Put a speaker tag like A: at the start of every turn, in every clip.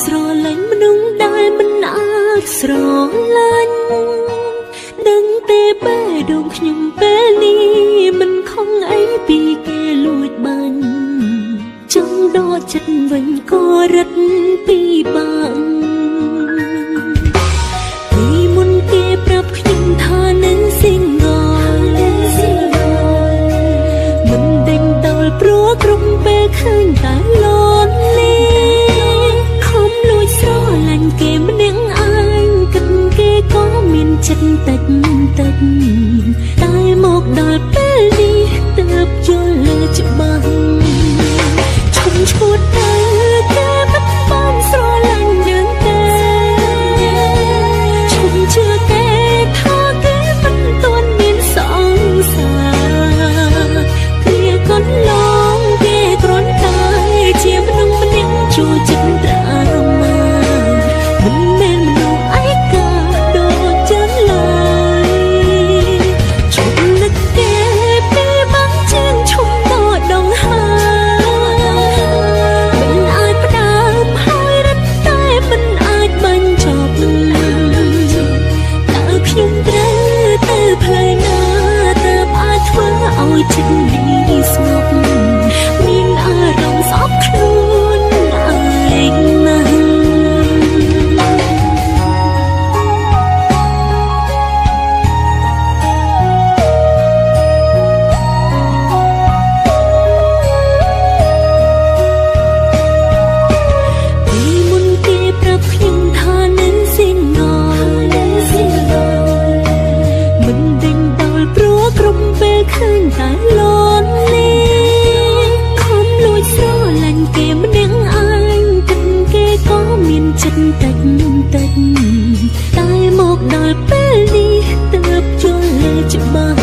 A: ស្រឡាញ់មនុស្សដែលមិនអាចស្រឡាញ់ដឹងទេបេះដូងខ្ញុំពេលនេះមិនខំអីពីគេលួចបាញ់ចង់ដកចិត្តវិញក៏រត់ពីបាំងពីមុនគេប្រាប់ខ្ញុំថានឹង single មិនដេញដោលព្រោះក្រុមពេលឃើញតែលន់គេម្នាក់ឯងគិតគេក៏មានចិត្តតិចតិចតែមកដល់ពេលនេះទើបយល់ច្បាស់ឈុំឈួតទៅគេមិនបានស្រឡាញ់យើងទេឈុំជឿគេថាគេមិនទាន់មានសង្សារគេកូនឡងគេគ្រាន់តែជាមនុស្សម្នាក់ចូលចិត្តត្រាចិត្តនេះស្ងប់មានអារម្មណ៍ស្អប់ខ្លួនឯងណាស់ពីមុនគេប្រាប់ខ្ញុំថានឹង single មិនដេញដោលព្រោះក្រុមពេលឃើញតែលន់នេះខំលួចស្រឡាញ់គេម្នាក់ឯងគិតគេក៏មានចិត្តតិចតិចតែមកដល់ពេលនេះទើបយល់ច្បាស់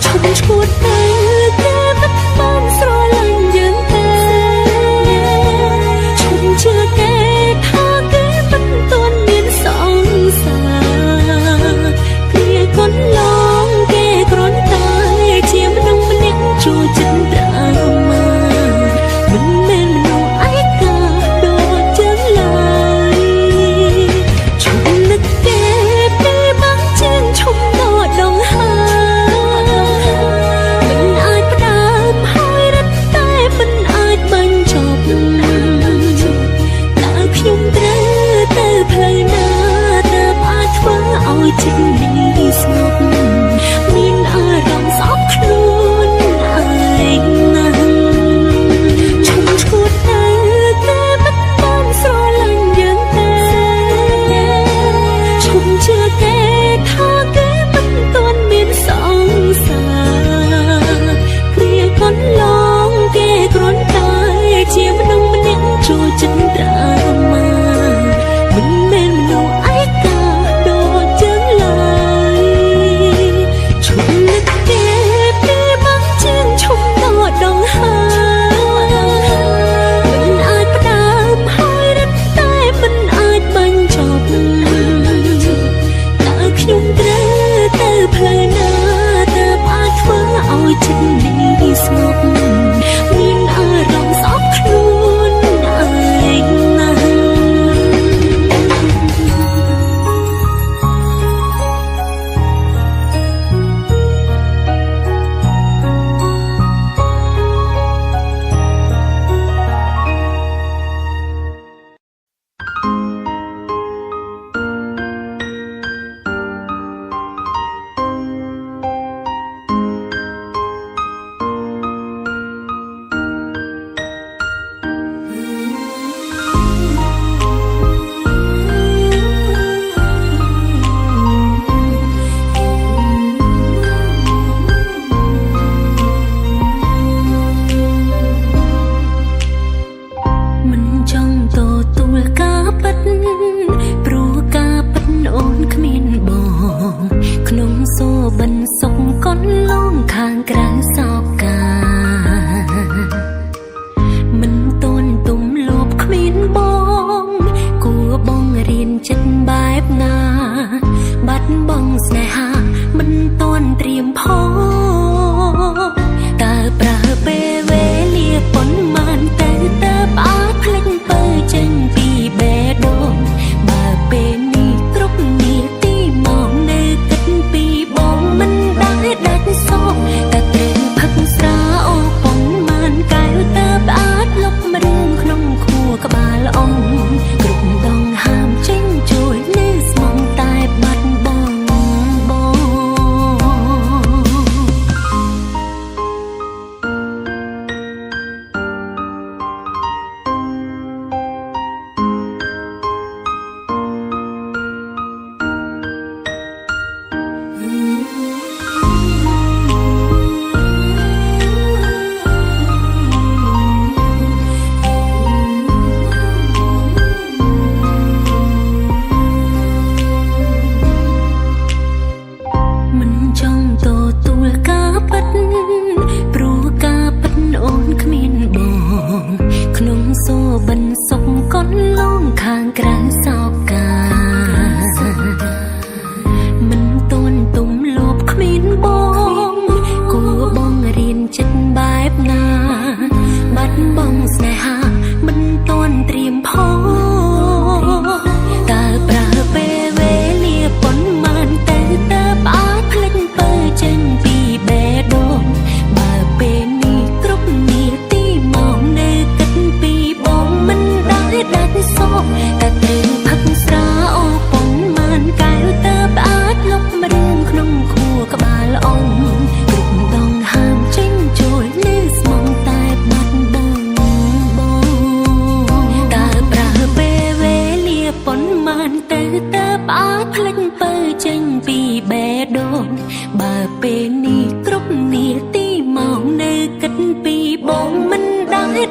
A: ឈុំឈួតទៅគេមិនបានស្រឡាញ់យើងទេឈុំជឿគេថាគេមិនទាន់មានសង្សារគេកូនឡងគេគ្រាន់តែជាមនុស្សម្នាក់ចូលចិត្តត្រាម៉ាមិនមែនមនុស្សឯកាដូចចឹងឡើយ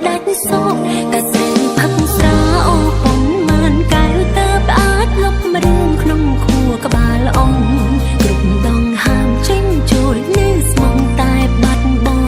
A: ដាច់សោកតែស្រីផឹកស្រាអូប៉ុនមានកែវតើបអាចលុបរឿងក្នុងខួរក្បាលអងគ្រប់ដងហាមចេញចូលនៅស្មងតែបាត់បង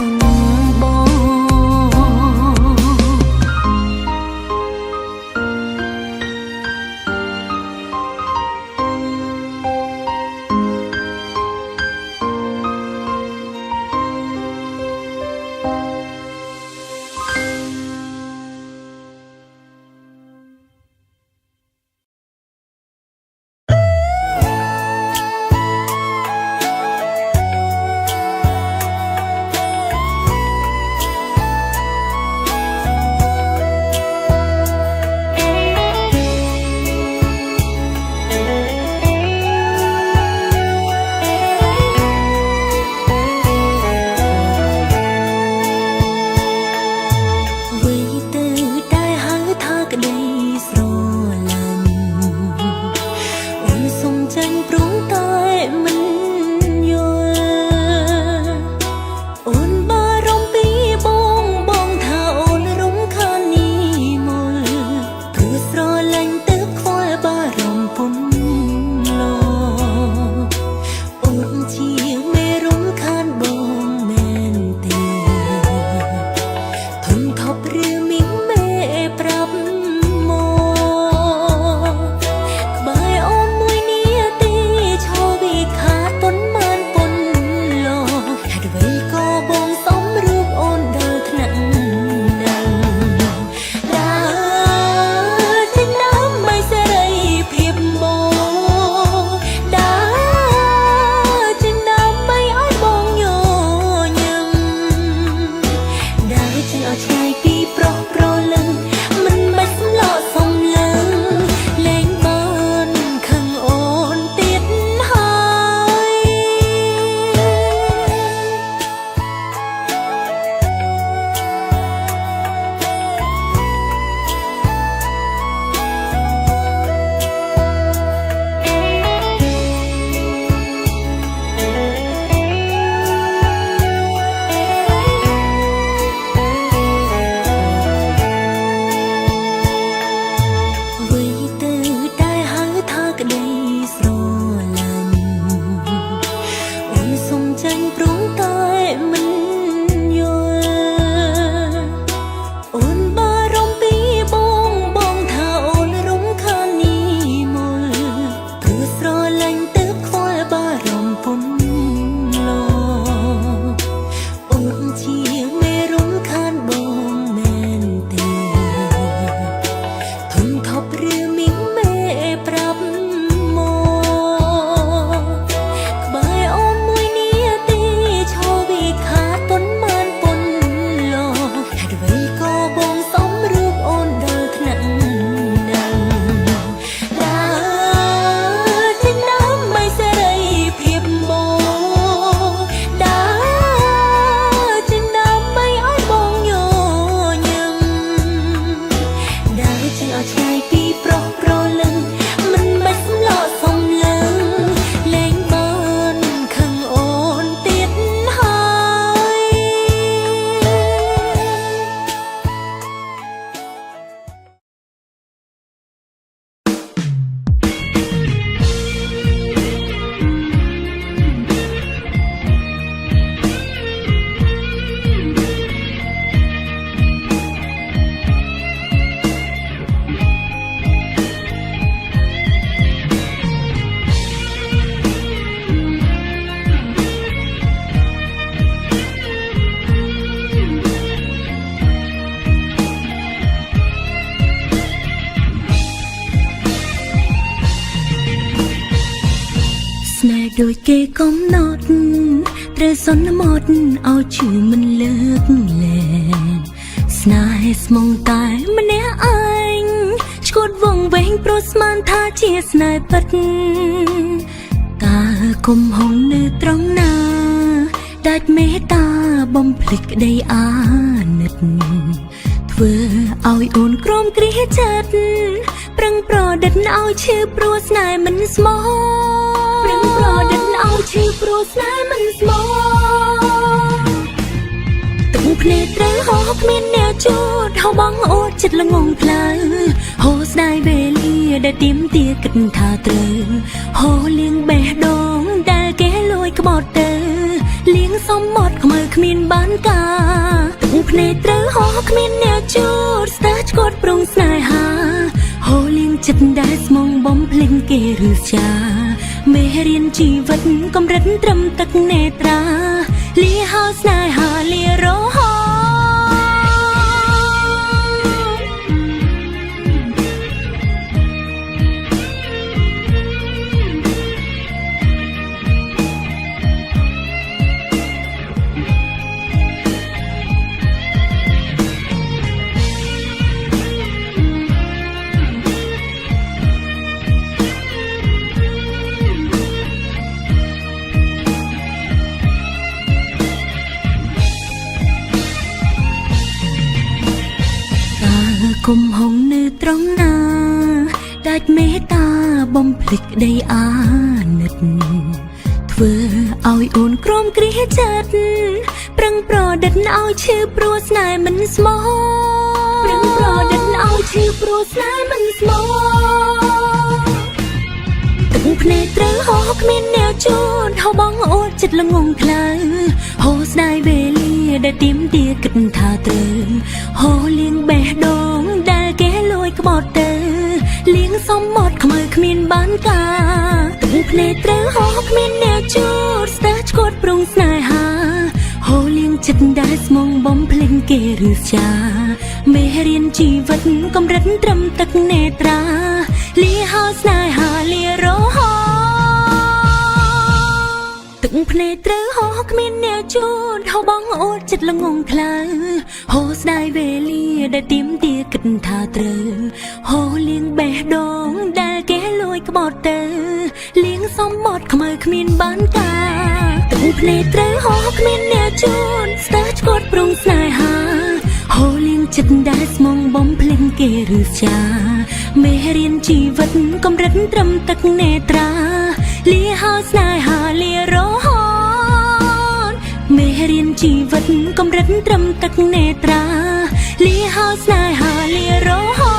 A: ដូចគេកំណត់ត្រូវសន្មត់ឲ្យជឿមិនលើកលែងស្នេហ៍ស្មងតែម្នាក់ឯងឈួតវងវែងព្រោះស្មានថាជាស្នេហ៍ពិតតើគុំហងនៅត្រង់ណាដាច់មេត្តាបំភ្លេចក្តីអាណិតធ្វើឲ្យអូនក្រំគ្រាចិត្តប្រឹងប្រឌិតឲ្យឈឺព្រោះស្នេហ៍មិនស្មោះប្រឹងប្រឌិតឲ្យឈឺព្រោះស្នេហ៍មិនស្មោះទឹក ភ្នែកត្រូវហោគ្មានអ្នកជួតហៅបងអូតចិត្តល្ងងផ្លូវហូស្ដាយវេលាដែលទៀមទាគិតថាត្រូវហូលៀងបេះដូងដែលគេលួយក្បត់ទៅលៀងសំមត់ខ្មើគ្មានបានការទឹកភ្នែកត្រូវហោគ្មានអ្នកជួតស្ទើរឆ្កត់ប្រងស្នេហាហូលៀងចិត្តដែលស្មងបំភ្លេចគេឬចាមេរៀនជីវិតកម្រិតត្រឹមទឹកនេត្រាលាហៅស្នេហាលារហោគុំហងនៅត្រង់ណាដាច់មេត្តាបំភ្លេចក្តីអាណិតធ្វើឲ្យអូនក្រំគ្រាចិត្តប្រឹងប្រឌិតឲ្យឈឺព្រោះស្នេហ៍មិនស្មោះប្រឹងប្រឌិតឲ្យឈឺព្រោះស្នេហ៍មិនស្មោះទឹកភ្នែកត្រូវហោគ្មានអ្នកជួតហៅបងអូតចិត្តល្ងងផ្លូវហូស្ដាយវេលាដែលទៀមទាគិតថាត្រូវហូលៀងបេះដូងដែលគេលួយក្បត់ទៅលៀងសំមត់ខ្មើគ្មានបានការទឹកភ្នែកត្រូវហោគ្មានអ្នកជួតស្ទើរឆ្កត់ប្រងស្នេហាហូលៀងចិត្តដែលស្មងបំភ្លេចគេឬចាមេរៀនជីវិតកម្រិតត្រឹមទឹកនេត្រាលាហៅស្នេហាលារហោទឹកភ្នែកត្រូវហោគ្មានអ្នកជួតហៅបងអូតចិត្តល្ងងផ្លូវហូស្ដាយវេលាដែលទៀមទាគិតថាត្រូវហូលៀងបេះដូងដែលគេលួយក្បត់ទៅលៀងសំមត់ខ្មើគ្មានបានការទឹកភ្នែកត្រូវហោគ្មានអ្នកជួតស្ទើរឆ្កត់ប្រងស្នេហាហូលៀងចិត្តដែលស្មងបំភ្លេចគេឬចាមេរៀនជីវិតកម្រិតត្រឹមទឹកនេត្រាលាហៅស្នេហាលារហោមេរៀនជីវិតកម្រិតត្រឹមទឹកនេត្រាលាហៅស្នេហាលារហោ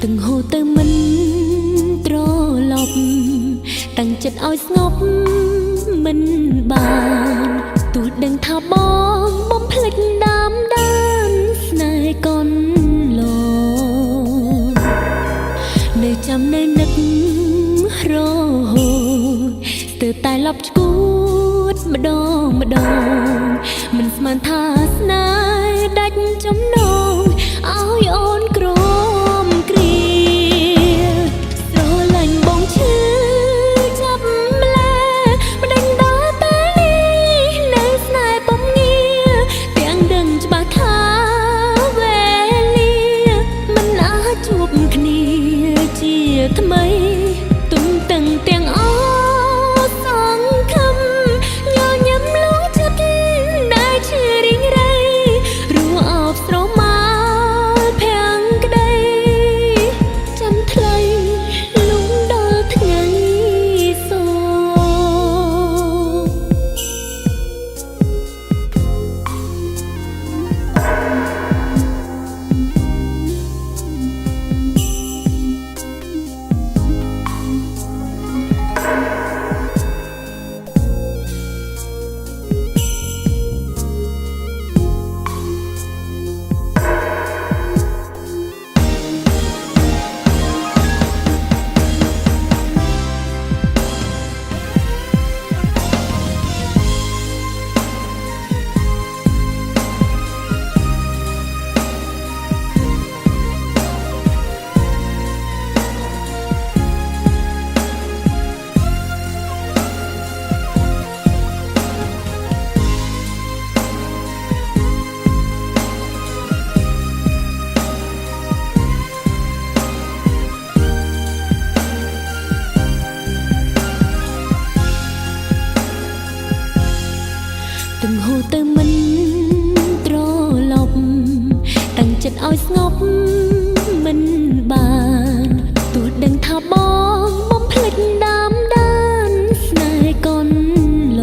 A: từng hồ từ mình trôi lọc tăngចិត្តឲ្យស្ងប់មិនបានទូដឹងថាបងបំភ្លេចដើមដានស្នេហ៍កូនលនៅចាំនៅនឹករហូតស្ទើរតែលប់ឈួតម្ដងម្ដងមិនស្មានថាស្នេហ៍ដាច់ចំណងឲ្យអូនក្រថ្មីទុំតឹងទាំងអសងខំញញឹមលងចិត្ត ឲ្យស្ងប់មិនបានទោះដឹងថាបងបំភ្លេចដើមដានស្នេហ៍កូនល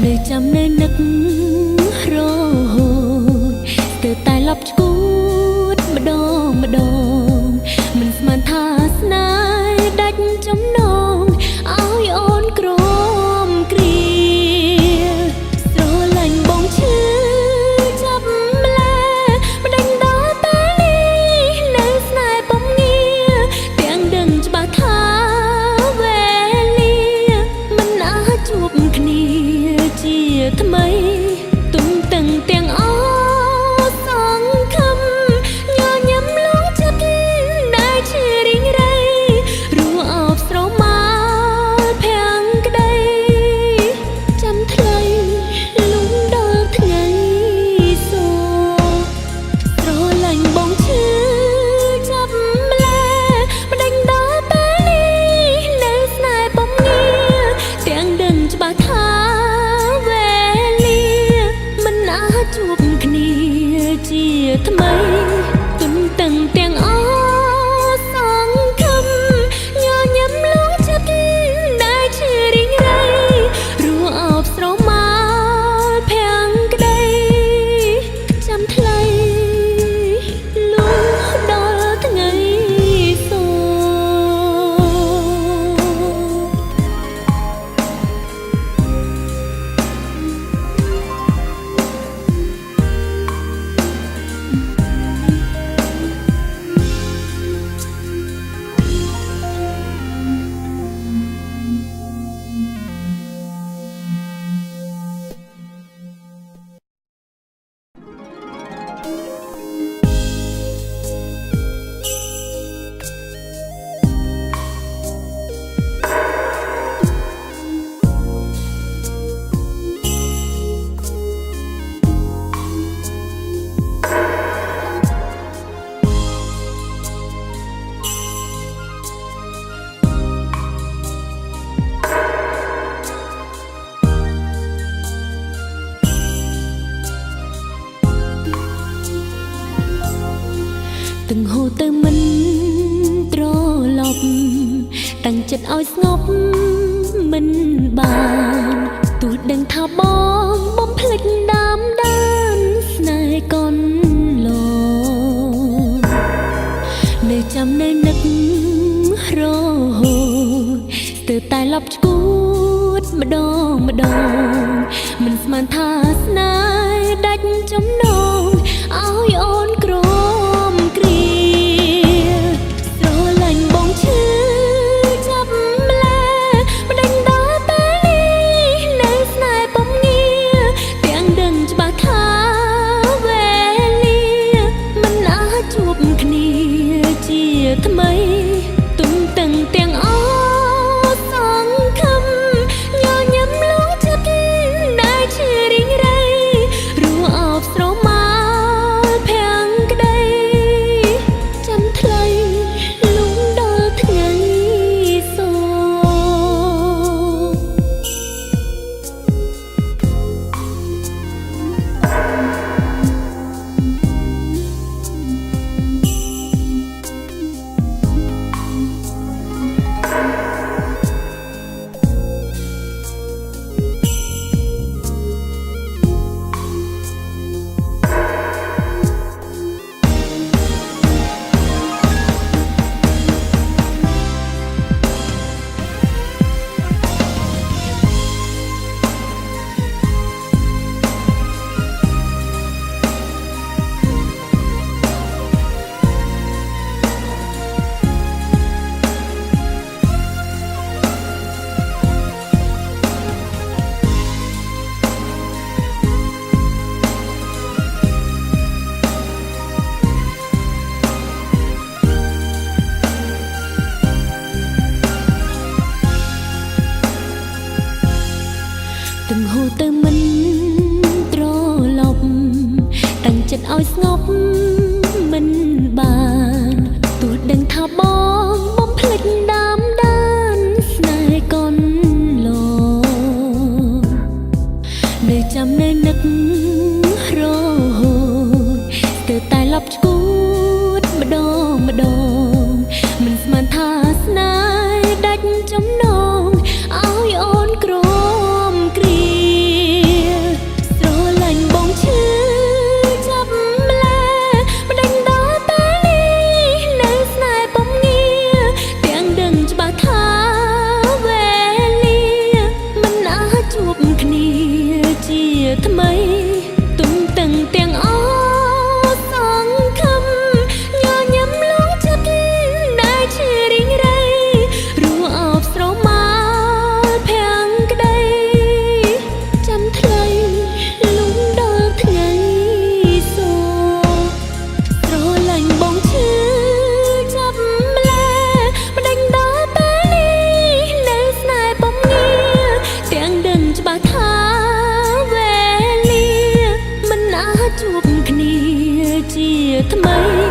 A: នៅចាំនៅនឹករហូតស្ទើរតែឡប់ឈួតម្ដងម្ដងមិនស្មានថាស្នេហ៍ដាច់ចំណងឲ្យអូនក្រមគ្រាស្រលាញ់បងឈឺចាប់ម្លែម្ដេចដល់ពេលនេះនៅស្នេហ៍បំងាទាំងដឹងច្បាស់ថាវេលាមិនអាចជួបគ្នាជាថ្មីទុំតឹងទាំងអស់សង្ឃឹមញញឹមលងចិត្តដែលជារីងរៃរੂអបស្រមោលភាំងក្ដីចាំថ្លៃលំដល់ថ្ងៃសូស្រលាញ់បងឈឺចាប់ម្លែម្ដេចដល់ពេលនេះនៅស្នេហ៍បំងាទាំងដឹងច្បាស់ថាវេលាមិនអាចជួបគ្នាជាថ្មីទុំតឹងទាំងអស់សង្ឃឹមញញឹមលងចិត្តដែលជារីងរៃរੂអបស្រមោលភាំងក្ដីចាំថ្លៃលុះដល់ថ្ងៃសូទាំងហូរទៅមិនត្រឡប់តាំងចិត្តឲ្យស្ងប់មិនបានទោះដឹងថាបងបំភ្លេចដើមដានស្នេហ៍កូនលនៅចាំនៅនឹករហូតស្ទើរតែឡប់ឈួតម្ដងម្ដងមិនស្មានថាស្នេហ៍ដាច់ចំណងឲ្យអូនក្រមគ្រាស្រលាញ់បងឈឺចាប់ម្លែម្ដេចដល់ពេលនេះនៅស្នេហ៍បំងាទាំងដឹងច្បាស់ថាវេលាមិនអាចជួបគ្នាជាថ្មីទុំតឹងទាំងអស់សង្ឃឹមញញឹមលងចិត្តដែលជារីងរៃរੂអបស្រមោលភាំងក្ដីចាំថ្លៃលំដល់ថ្ងៃសូទាំងហូរទៅមិនត្រឡប់តាំងចិត្តឲ្យស្ងប់មិនបានទោះដឹងថាបងបំភ្លេចដើមដានស្នេហ៍កូនលនៅចាំនៅនឹករហូត តែលប់ឈួតម្ដងម្ដងមិនស្មានថាស្នេហ៍ដាច់ចំណងឲ្យអូនក្រមគ្រាស្រលាញ់បងឈឺចាប់ម្ល៉េះមិនដេញដល់តែនេះនៅស្នេហ៍ពំងាទាំងដឹងច្បាស់ថាវេលាមិនអាចជួបគ្នាជាថ្មីទុំតឹងទាំងអស់សង្ឃឹមញញឹមលងចិត្តដែលជារីងរៃរួអបស្រមាលភាំងក្ដីចាំថ្លៃលំដល់ថ្ងៃសូស្រលាញ់បងឈឺចាប់ម្ល៉េះមិនដេញដល់តែនេះនៅស្នេហ៍ពំងាទាំងដឹងច្បាស់ថាវេលាមិនអាចជួបគ្នាជាថ្មី